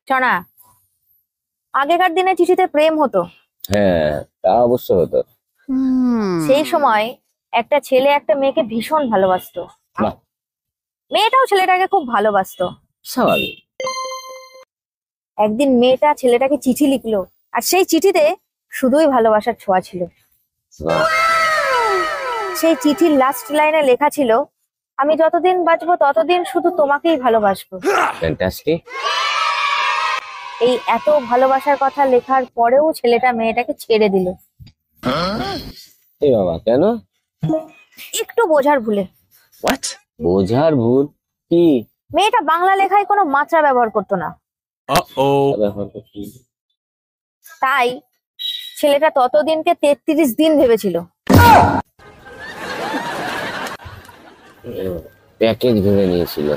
শোনা, আগেকার দিনে চিঠিতে প্রেম হতো। হ্যাঁ, তা অবশ্য হতো। সেই সময় একটা ছেলে একটা মেয়েকে ভীষণ ভালোবাসতো। বাহ, মেয়েটাও ছেলেটাকে খুব ভালোবাসতো। স্বাভাবিক। একদিন মেয়েটা ছেলেটাকে চিঠি লিখলো, আর সেই চিঠিতে শুধুই ভালোবাসার ছোঁয়া ছিল। বাহ, সেই চিঠির লাস্ট লাইনে লেখা ছিল, আমি যতদিন বাঁচবো ততদিন শুধু তোমাকেই ভালোবাসবো। ফ্যান্টাস্টিক। এই এত ভালোবাসার কথা লেখার পরেও ছেলেটা মেয়েটাকে ছেড়ে দিল, এ বাবা, কেন? একটু বোঝার ভুলে। হোয়াট? বোঝার ভুল? কি মেয়েটা বাংলা লেখায় কোনো মাত্রা ব্যবহার করতো না, ব্যাপারটা কি? তাই ছেলেটা ততদিনকে 33 দিন ভেবেছিল। প্যাকেজ ভেবে নিয়েছিল।